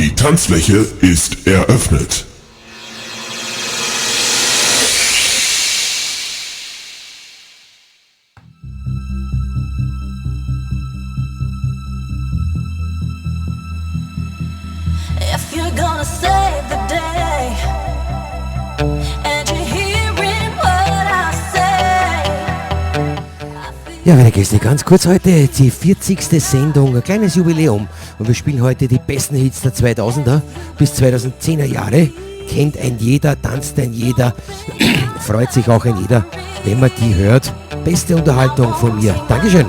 Die Tanzfläche ist eröffnet. If you're gonna save the day and you're hearing what I say. Ja, meine Gäste, ganz kurz heute die 40. Sendung, ein kleines Jubiläum. Und wir spielen heute die besten Hits der 2000er bis 2010er Jahre. Kennt ein jeder, tanzt ein jeder, freut sich auch ein jeder, wenn man die hört. Beste Unterhaltung von mir. Dankeschön.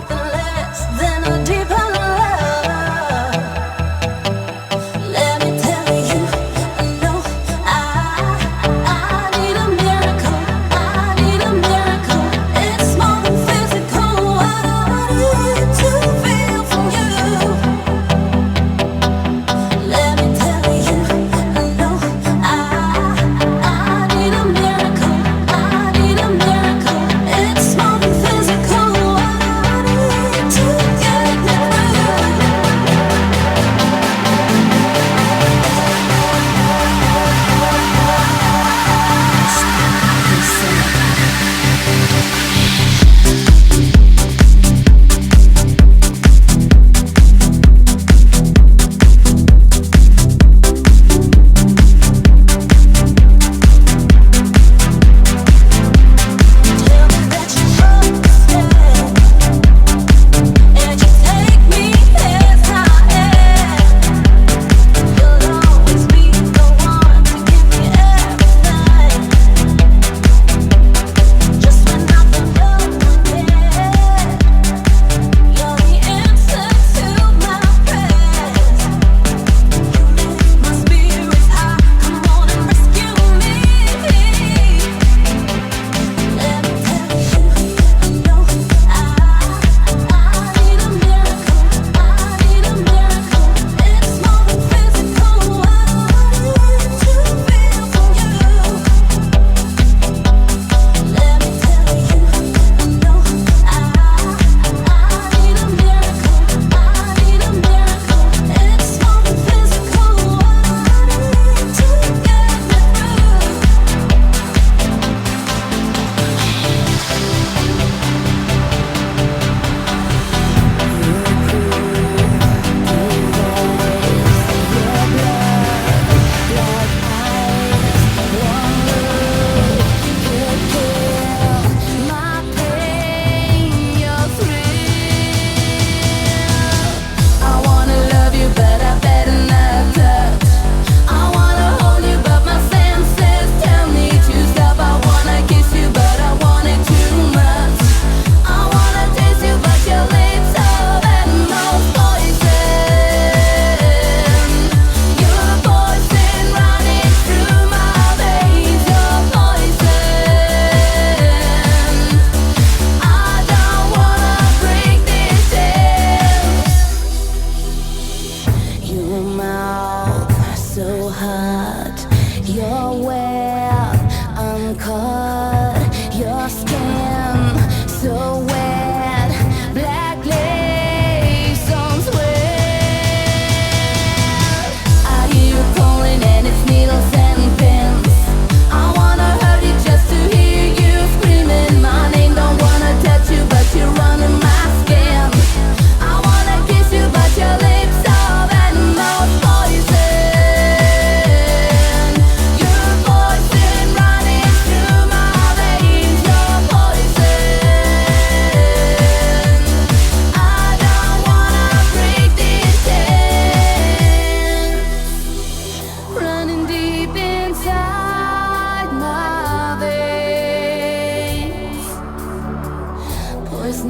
Voices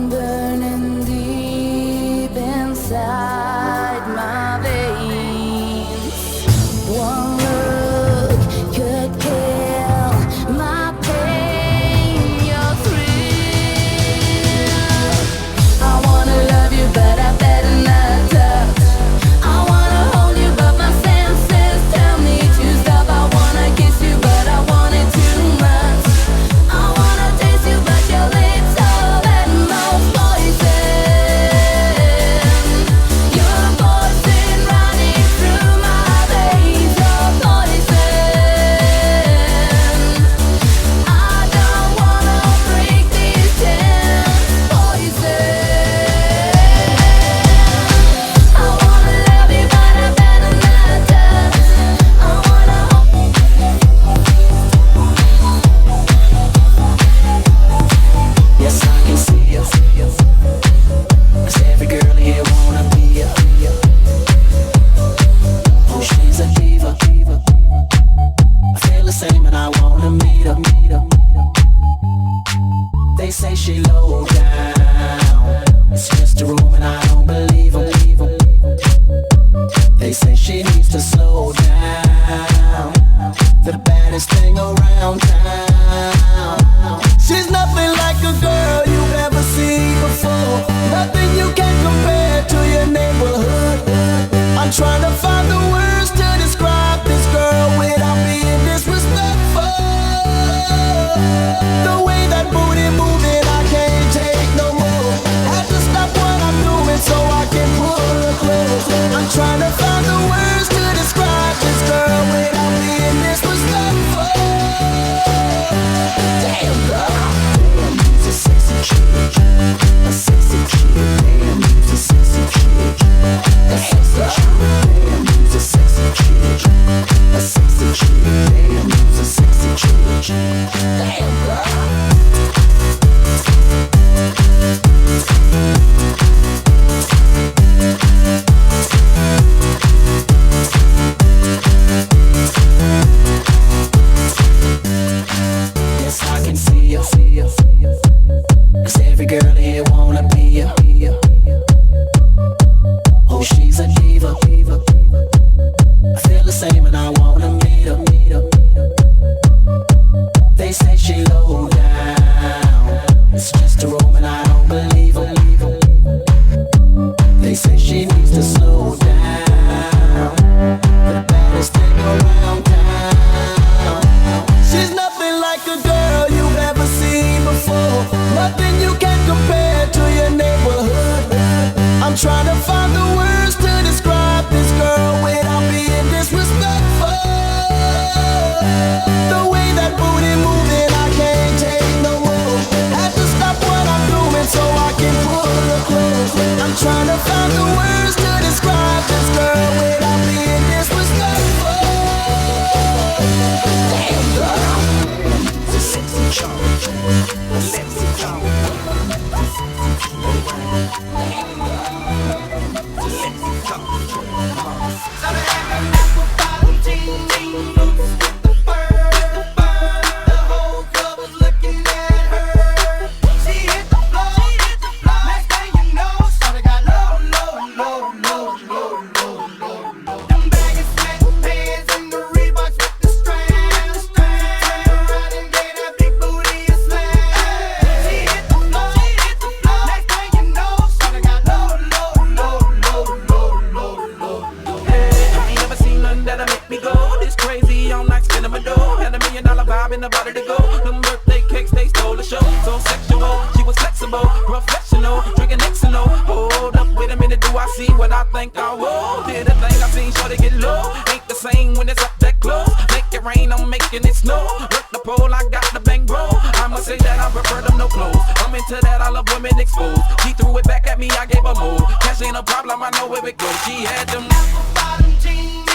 in the body to go. Them birthday cakes, they stole the show. So sexual, she was flexible, professional, drinking Xano. Hold up, wait a minute, do I see what I think I will? Did a thing I seen, sure to get low. Ain't the same when it's up that close. Make it rain, I'm making it snow. Work the pole, I got the bang bro. I'ma say that I prefer them no clothes. I'm into that, I love women exposed. She threw it back at me, I gave her more. Cash ain't a problem, I know where it goes. She had them apple bottom jeans,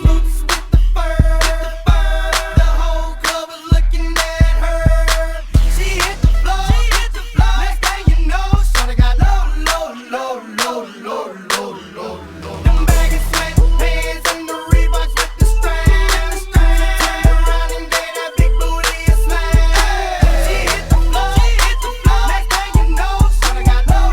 boots with the fur. The whole club was looking at her. She hit the floor. Next thing you know, shawty got low. Them baggy sweatpants and the Reeboks with the straps. Turn around and gave that big booty a smash. She hit the floor. Next thing you know, shawty got low.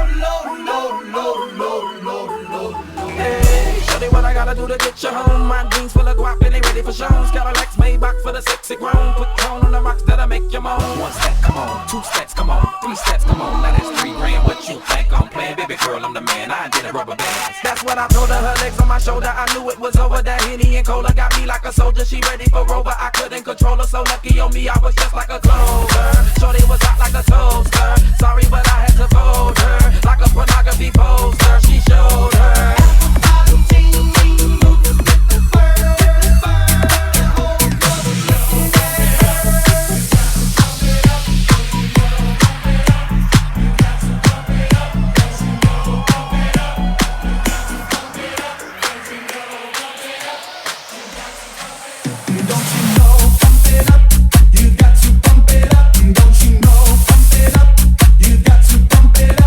Hey, shawty, what I gotta do to get you home? My jeans full of guap and they ready for shows. Cadillacs Maybach for the sexy grown. Put tone on the rocks that'll make you moan. One step, come on. Two steps, come on. Three steps, come on. Now that's $3 grand. What you think I'm playing? Baby girl, I'm the man. I did a rubber band. That's what I told her. Her legs on my shoulder. I knew it was over. That Henny and Cola got me like a soldier. She ready for Rover. I couldn't control her. So lucky on me, I was just like a clover. Shorty was hot like a toaster. Sorry, but I had to fold her like a pornography poster. She showed her. Don't you know, pump it up, you got to pump it up.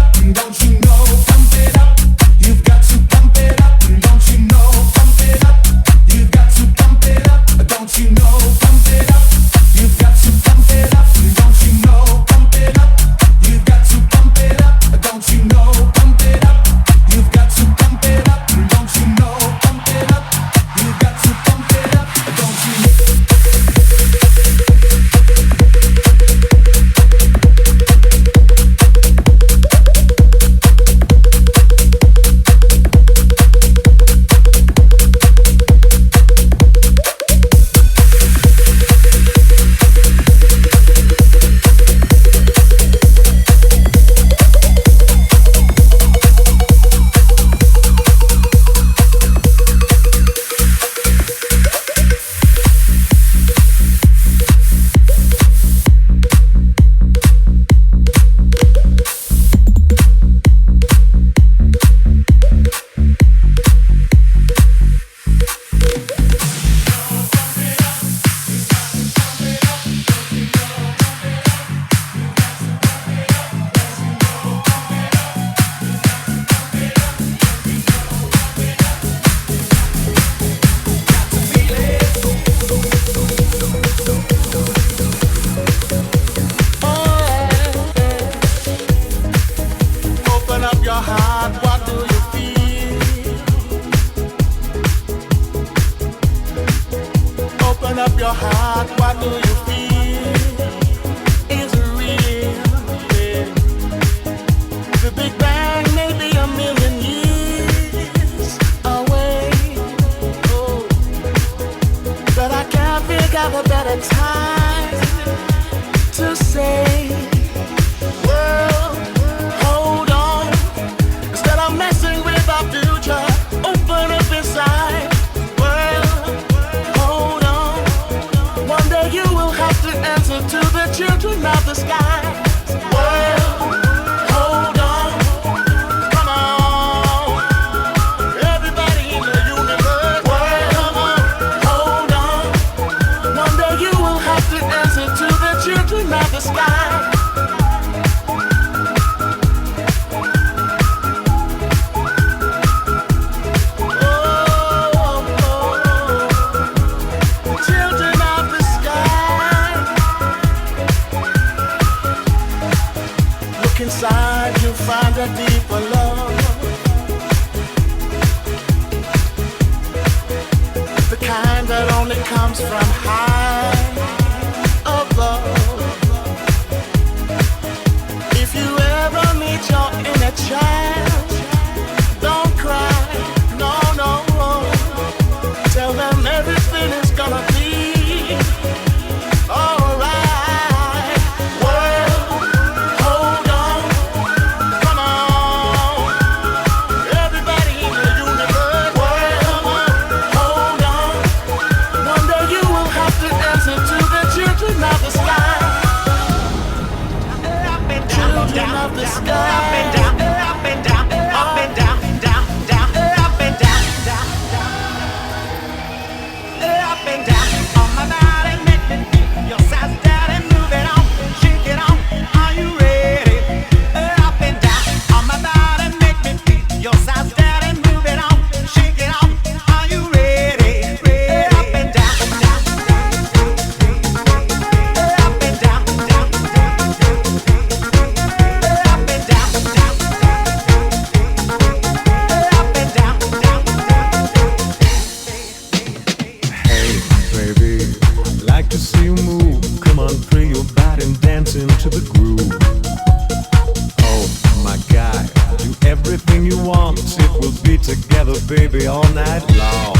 everything you want. It will be together, baby, all night long.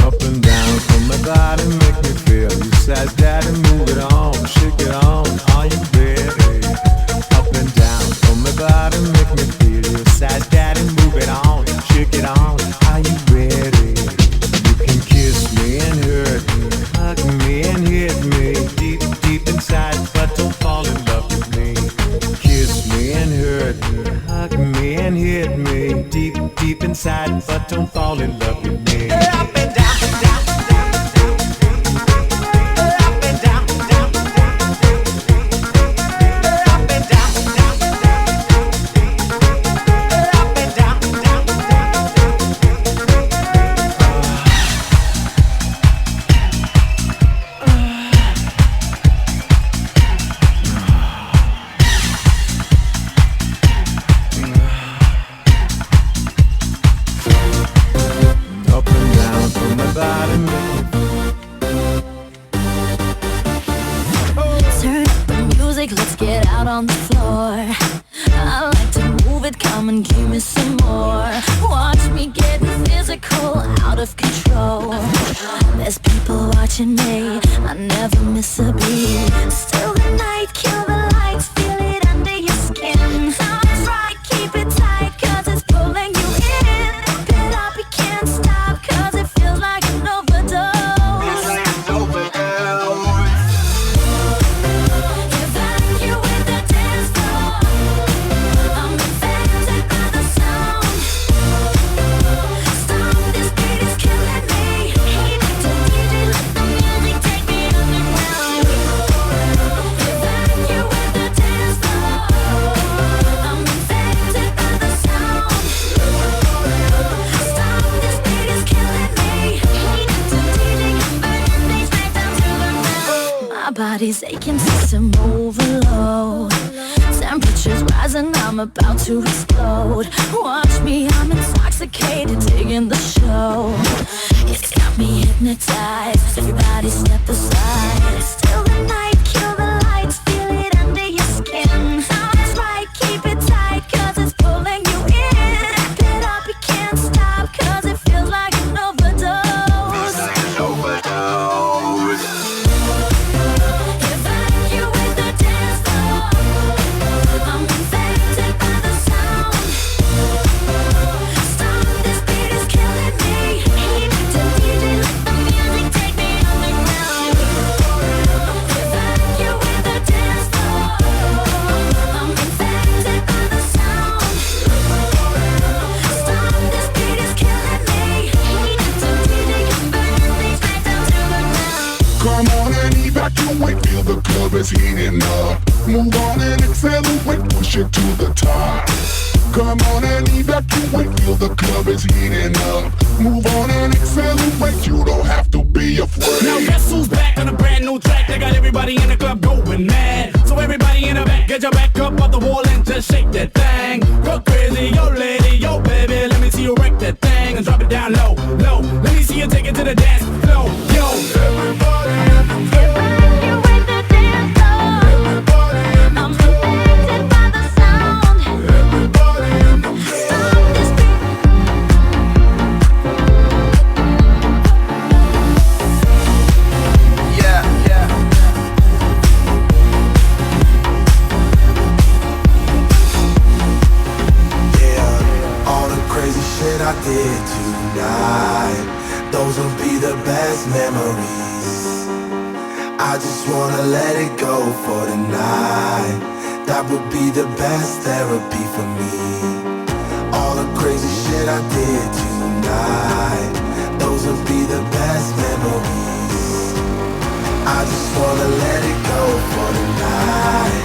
Up and down from my body, make me feel. You said, daddy, move it on, shake it on. Are you ready? Up and down from my body, make me feel. You said, daddy, move it on, shake it on. Are you ready? You can kiss me and hurt me, hug me and hit me deep, deep inside, but don't fall in love with me. Kiss me and hurt me, hug me and hit me deep, deep inside, but don't fall in love with me. Up and down, down, down, down, up and down, down, down, up and down, down, up and down, down, up and down from my body. Turn up the music, let's get out on the floor. I like to move it, come and give me some more. Watch me getting physical, out of control. There's people watching me, I never miss a beat. Still the night, kill the lights, feel it under your skin. That's right, keep it tight, cause it's pulling you in. Pump it up, you can't stop, cause it feels like an overdose. Body's aching, system overload. Temperatures rising, I'm about to explode. Watch me, I'm intoxicated, digging the show. It's got me hypnotized, everybody step aside. Still the night, kill the lights, feel it under your skin. That's right, keep it tight, cause it's pulling you in. Wrap it up, you can't stop, cause it feels like an overdose. It's like an overdose. Evacuate, feel the club is heating up. Move on and accelerate, push it to the top. Come on and evacuate, feel the club is heating up. Move on and accelerate, you don't have to be afraid. Now guess who's back on a brand new track? They got everybody in the club going mad. So everybody in the back, get your back up off the wall and just shake that thing. Go crazy, yo lady, yo baby, let me see you wreck that thing and drop it down low, low. Let me see you take it to the dance floor, yo. Everybody in the club. I did tonight, those will be the best memories. I just wanna let it go for tonight. That would be the best therapy for me. All the crazy shit I did tonight, those will be the best memories. I just wanna let it go for tonight.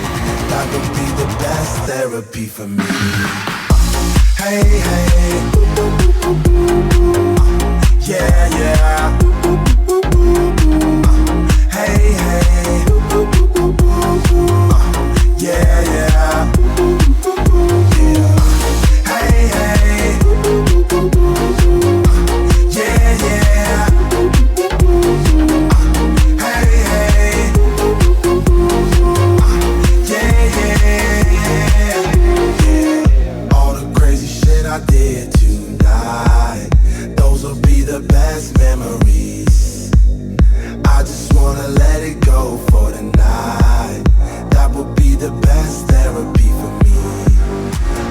That would be the best therapy for me. Hey, hey, yeah, yeah. Hey, hey, yeah, yeah. Hey, hey, yeah, yeah. Hey, hey, yeah, yeah. I did tonight. Those will be the best memories. I just wanna let it go for the night. That would be the best therapy for me.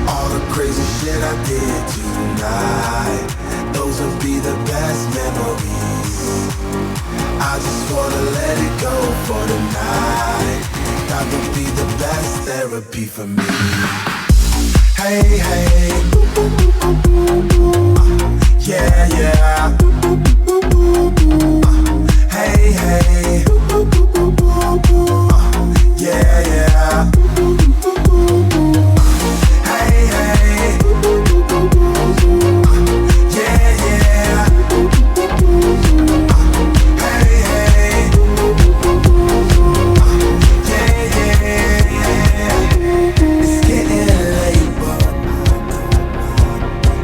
All the crazy shit I did tonight, those will be the best memories. I just wanna let it go for the night. That would be the best therapy for me. Hey, hey, yeah, yeah. Hey, hey, yeah, yeah. Hey, hey, yeah, yeah. Hey, hey, yeah, yeah. It's getting late, but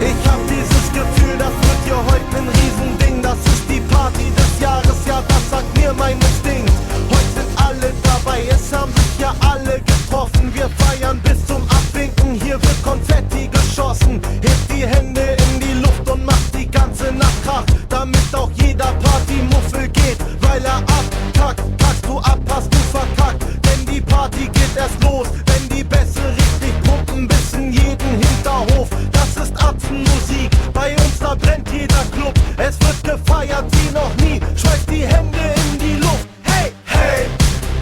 ich hab dieses Gefühl, das wird hier heute ein Riesending. Das ist die Party des Jahres, ja, das sagt mir mein Instinkt. Heute sind alle dabei, es haben sich ja alle getroffen. Wir feiern bis zum Abwinken, hier wird Konfetti geschossen. Hebt die Hände in die Luft und macht die ganze Nacht Krach, damit auch jeder Partymuffel geht, weil er abkackt. Kackst du ab, hast du verkackt, denn die Party geht erst los, wenn die Bässe richtig pumpen bis in jeden Hinterhof. Das ist Musik, bei uns da brennt jeder Club. Es wird gefeiert wie noch nie, schmeißt die Hände in die Luft. Hey, hey,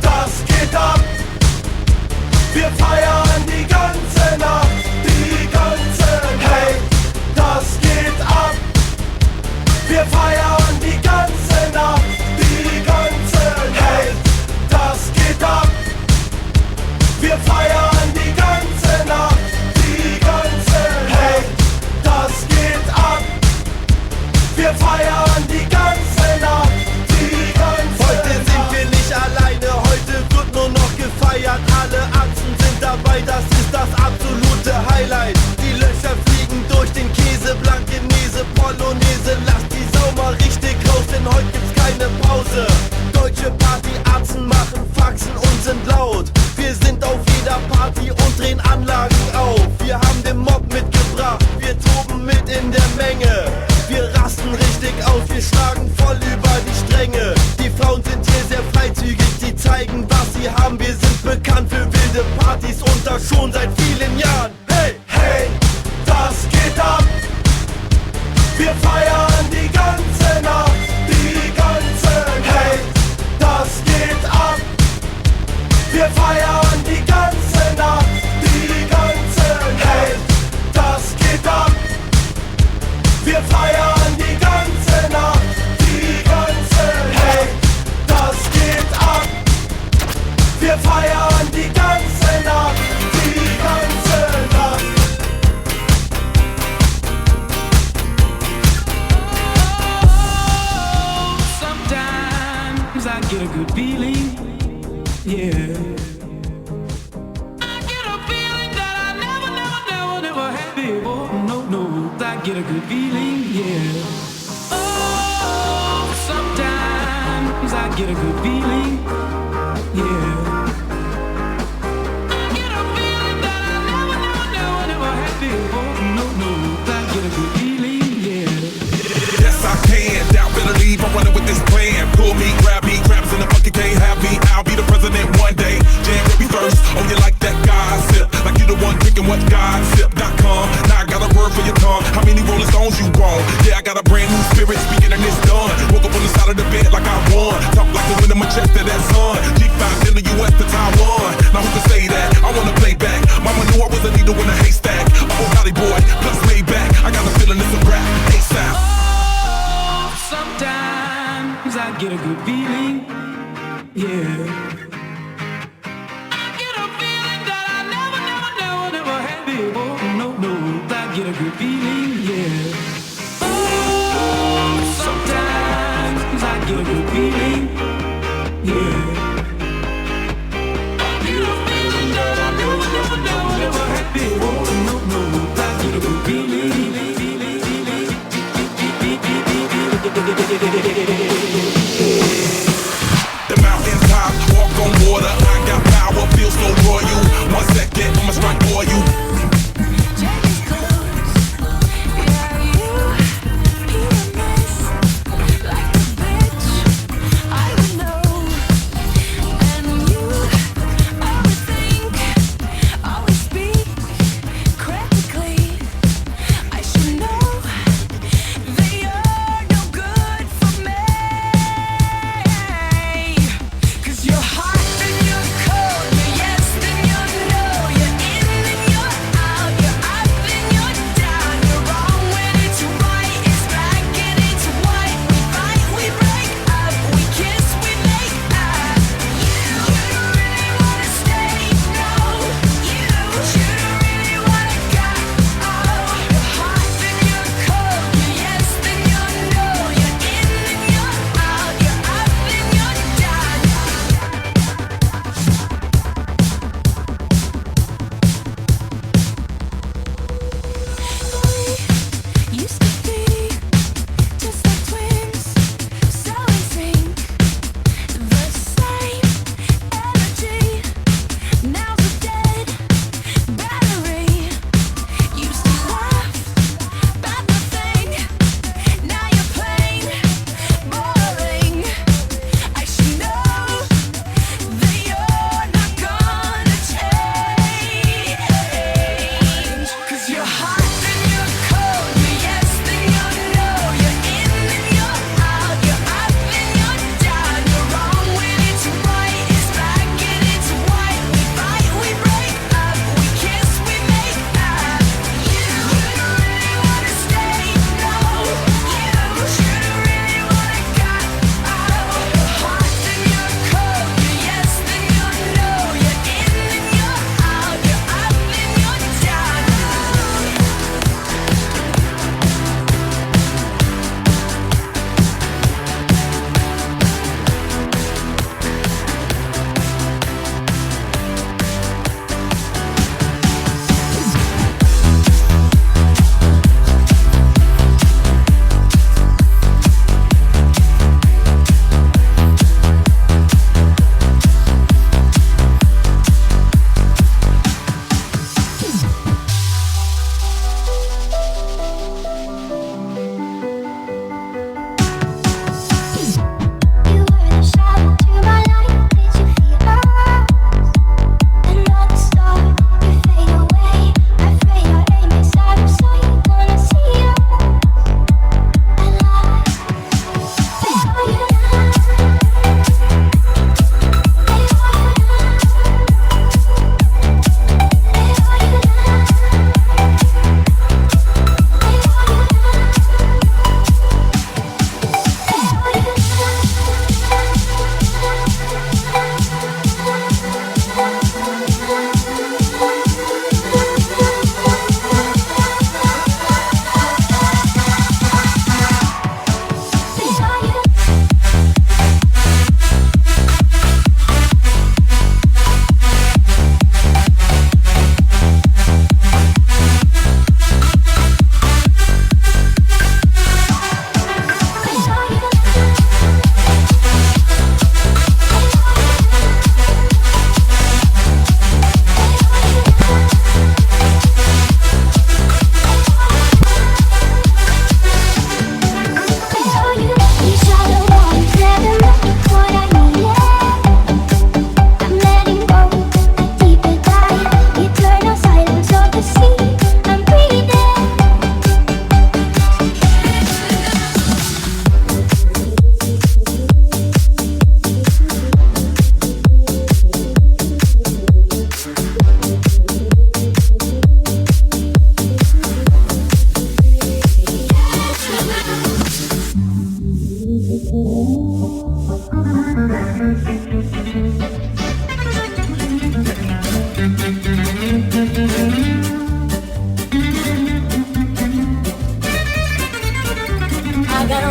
das geht ab. Wir feiern die ganze Nacht, die ganze Nacht. Hey, das geht ab. Wir feiern die ganze Nacht, die ganze Nacht. Hey, das geht ab. Wir feiern die ganze Nacht, die ganze Nacht. Hey, das geht ab. Wir feiern die ganze Nacht, die ganze Nacht. Heute sind wir nicht alleine, heute wird nur noch gefeiert. Alle Achsen sind dabei, das ist das absolute Highlight. Die Löcher fliegen durch den Käse, Blankenese, Polonaise. Lass die Sau mal richtig raus, denn heute gibt's keine Pause. Deutsche Partyarzen machen Faxen und sind laut. Wir sind auf jeder Party und drehen Anlagen auf. Wir haben den Mob mitgebracht, wir toben mit in der Menge. Wir rasten richtig aus, wir schlagen voll über die Stränge. Die Frauen sind hier sehr freizügig, die zeigen, was sie haben. Wir sind bekannt für wilde Partys und das schon seit vielen Jahren. Hey, hey, das geht ab. Wir feiern die ganze Nacht, die ganze Nacht. Hey, das geht ab. Wir feiern die ganze Nacht, die ganze Nacht. Hey, das geht ab. Wir feiern die ganze Nacht, die ganze Nacht. Hey, das geht ab. Wir feiern die ganze Nacht, die ganze Nacht. Sometimes I get a good feeling, yeah. I get a feeling that I never had before. No, I get a good feeling, yeah. Oh, sometimes I get a good feeling, yeah. I get a feeling that I never had before. No, I get a good feeling, yeah. Yes, I can. Doubt, better leave. I'm running with this plan. Pull me, grab us in the bucket, can't have me. I'll be the president one day. Jam will be first. Oh, you like that gossip? Like you the one drinking what gossip.com. Now I got a word for your tongue. How many Rolling Stones you want? Yeah, I got a brand new spirit. Speaking and it's done. Woke up on the side of the bed like I won. Talk like the wind in my chest to that sun. G5 in the US to Taiwan. Now who can say that? I wanna play back. Mama knew I was a needle in a haystack. Oh, Valley boy, plus Maybach. I got a feeling it's a rap. ASAP. Oh, sometimes I get a good feeling, yeah. I get a feeling that I never had before. No, I get a good feeling, yeah. Oh, sometimes I get a good feeling, yeah. I get a feeling that I never had before. No, I get a good feeling. The mountain top, walk on water. I got power, feel so royal. 1 second, I'ma strike for you.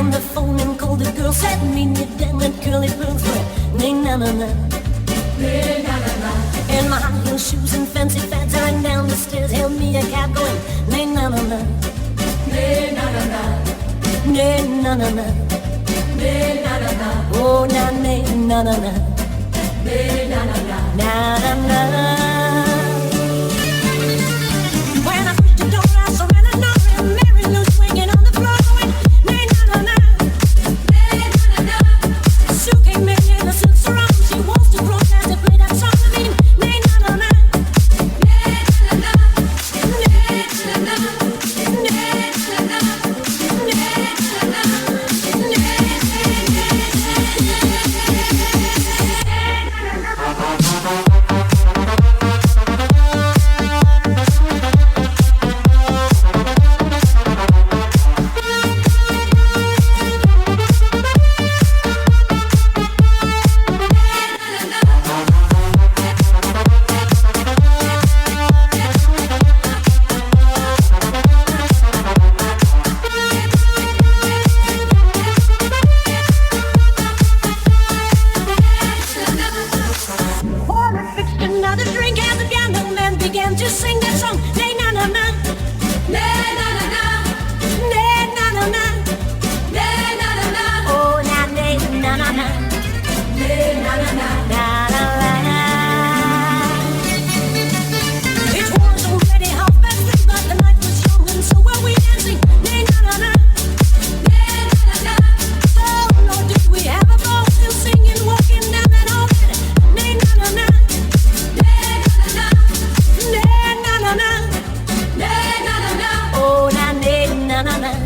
on the phone and called the girl, said me you down with curly pearls, but na-na-na. In my high heel shoes and fancy fads, I ran down the stairs, hailed me a cab going, na-na-na. Na-na-na. Na-na-na. Na-na-na. Oh, na-na-na. Na-na-na. Na-na-na. When I pushed the door, I saw an another Mary Lou swinging on the floor, going, na-na-na. Na-na-na. Sue came in a silk sarong, she wants to protest to play that song. I mean, na-na-na. Na-na-na.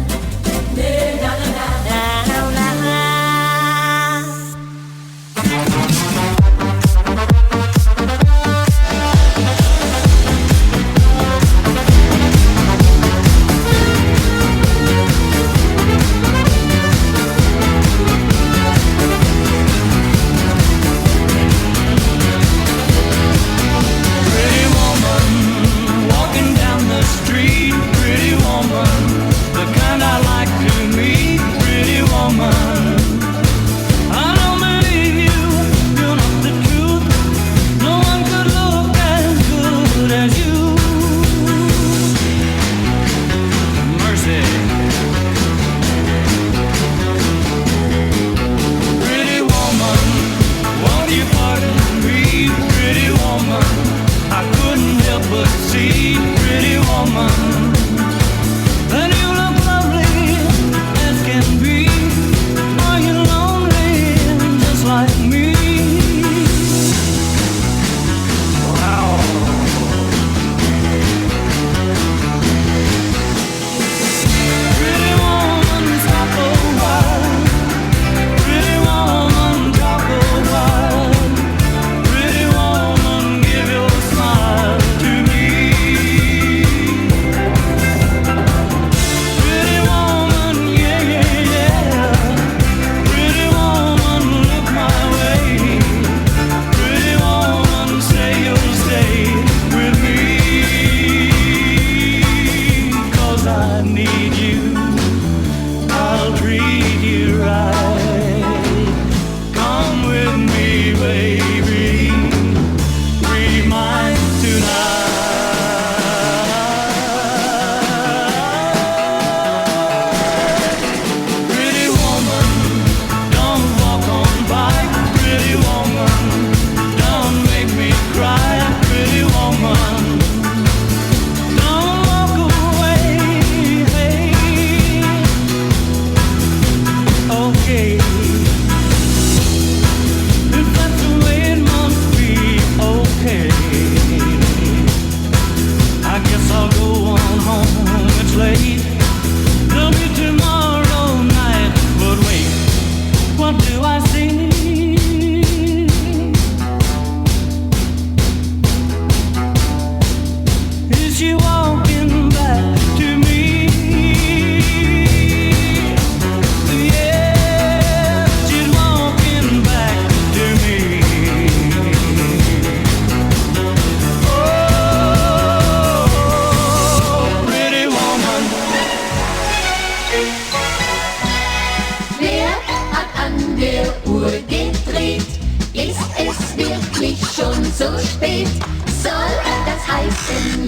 Okay.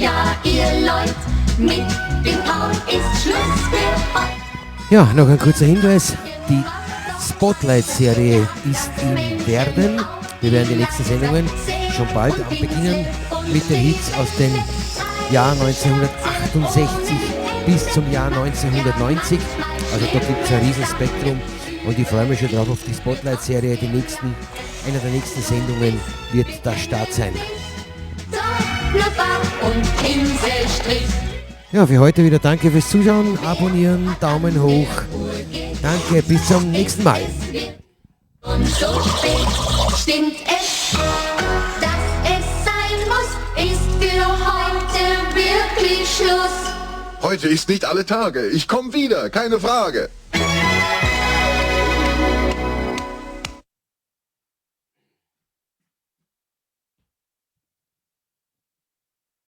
Ja, ihr Leute, mit dem Traum ist Schluss für heute. Ja, noch ein kurzer Hinweis. Die Spotlight-Serie ist im Werden. Wir werden die nächsten Sendungen schon bald beginnen mit den Hits aus dem Jahr 1968 bis zum Jahr 1990. Also da gibt es ein Riesenspektrum und ich freue mich schon drauf auf die Spotlight-Serie. Einer der nächsten Sendungen wird der Start sein. Ja, für heute wieder danke fürs Zuschauen, abonnieren, Daumen hoch. Danke, bis zum nächsten Mal. Und so spät stimmt es, dass es sein muss, ist für heute wirklich Schluss. Heute ist nicht alle Tage. Ich komm wieder, keine Frage.